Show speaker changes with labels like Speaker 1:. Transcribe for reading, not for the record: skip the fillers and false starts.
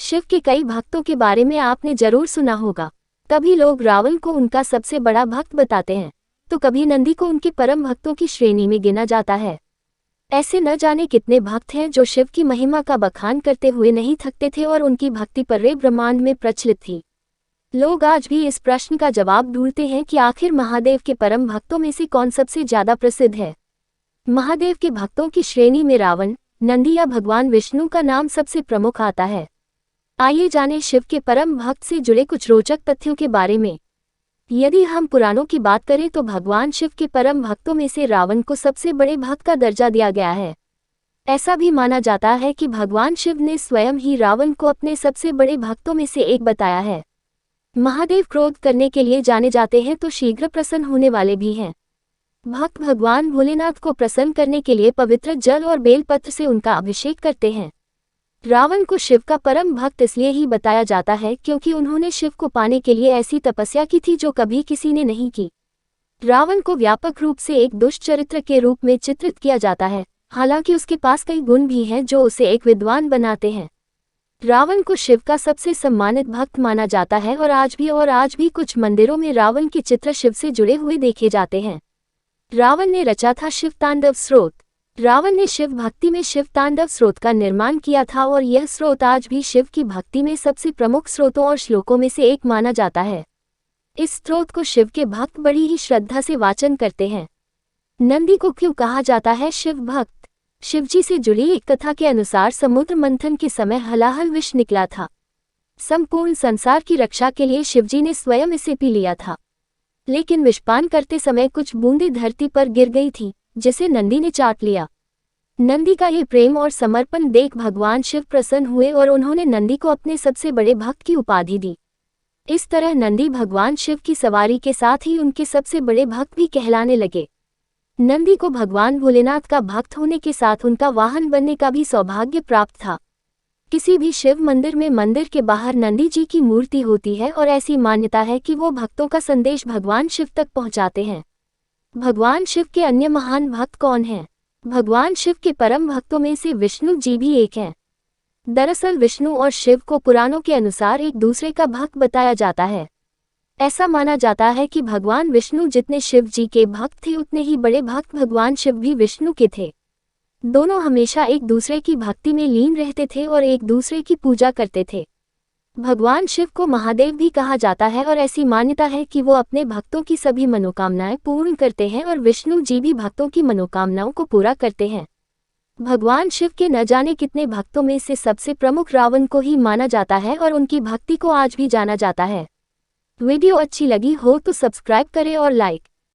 Speaker 1: शिव के कई भक्तों के बारे में आपने जरूर सुना होगा। कभी लोग रावण को उनका सबसे बड़ा भक्त बताते हैं, तो कभी नंदी को उनके परम भक्तों की श्रेणी में गिना जाता है। ऐसे न जाने कितने भक्त हैं जो शिव की महिमा का बखान करते हुए नहीं थकते थे और उनकी भक्ति पूरे ब्रह्मांड में प्रचलित थी। लोग आज भी इस प्रश्न का जवाब ढूंढते हैं कि आखिर महादेव के परम भक्तों में से कौन सबसे ज्यादा प्रसिद्ध है। महादेव के भक्तों की श्रेणी में रावण, नंदी या भगवान विष्णु का नाम सबसे प्रमुख आता है। आइए जानें शिव के परम भक्त से जुड़े कुछ रोचक तथ्यों के बारे में। यदि हम पुराणों की बात करें तो भगवान शिव के परम भक्तों में से रावण को सबसे बड़े भक्त का दर्जा दिया गया है। ऐसा भी माना जाता है कि भगवान शिव ने स्वयं ही रावण को अपने सबसे बड़े भक्तों में से एक बताया है। महादेव क्रोध करने के लिए जाने जाते हैं तो शीघ्र प्रसन्न होने वाले भी हैं। भक्त भगवान भोलेनाथ को प्रसन्न करने के लिए पवित्र जल और बेलपत्र से उनका अभिषेक करते हैं। रावण को शिव का परम भक्त इसलिए ही बताया जाता है क्योंकि उन्होंने शिव को पाने के लिए ऐसी तपस्या की थी जो कभी किसी ने नहीं की। रावण को व्यापक रूप से एक दुष्ट चरित्र के रूप में चित्रित किया जाता है, हालांकि उसके पास कई गुण भी हैं जो उसे एक विद्वान बनाते हैं। रावण को शिव का सबसे सम्मानित भक्त माना जाता है और आज भी कुछ मंदिरों में रावण के चित्र शिव से जुड़े हुए देखे जाते हैं। रावण ने रचा था शिव तांडव स्रोत। रावण ने शिव भक्ति में शिव तांडव स्रोत का निर्माण किया था और यह स्रोत आज भी शिव की भक्ति में सबसे प्रमुख स्रोतों और श्लोकों में से एक माना जाता है। इस स्रोत को शिव के भक्त बड़ी ही श्रद्धा से वाचन करते हैं। नंदी को क्यों कहा जाता है शिव भक्त? शिवजी से जुड़ी एक कथा के अनुसार समुद्र मंथन के समय हलाहल विष निकला था। संपूर्ण संसार की रक्षा के लिए शिवजी ने स्वयं इसे पी लिया था, लेकिन विषपान करते समय कुछ बूंदें धरती पर गिर गई थी, जिसे नंदी ने चाट लिया। नंदी का ये प्रेम और समर्पण देख भगवान शिव प्रसन्न हुए और उन्होंने नंदी को अपने सबसे बड़े भक्त की उपाधि दी। इस तरह नंदी भगवान शिव की सवारी के साथ ही उनके सबसे बड़े भक्त भी कहलाने लगे। नंदी को भगवान भोलेनाथ का भक्त होने के साथ उनका वाहन बनने का भी सौभाग्य प्राप्त था। किसी भी शिव मंदिर में मंदिर के बाहर नंदी जी की मूर्ति होती है और ऐसी मान्यता है कि वो भक्तों का संदेश भगवान शिव तक पहुंचाते हैं। भगवान शिव के अन्य महान भक्त कौन हैं? भगवान शिव के परम भक्तों में से विष्णु जी भी एक हैं। दरअसल विष्णु और शिव को पुराणों के अनुसार एक दूसरे का भक्त बताया जाता है। ऐसा माना जाता है कि भगवान विष्णु जितने शिव जी के भक्त थे उतने ही बड़े भक्त भगवान शिव भी विष्णु के थे। दोनों हमेशा एक दूसरे की भक्ति में लीन रहते थे और एक दूसरे की पूजा करते थे। भगवान शिव को महादेव भी कहा जाता है और ऐसी मान्यता है कि वो अपने भक्तों की सभी मनोकामनाएं पूर्ण करते हैं और विष्णु जी भी भक्तों की मनोकामनाओं को पूरा करते हैं। भगवान शिव के न जाने कितने भक्तों में से सबसे प्रमुख रावण को ही माना जाता है और उनकी भक्ति को आज भी जाना जाता है। वीडियो अच्छी लगी हो तो सब्सक्राइब करें और लाइक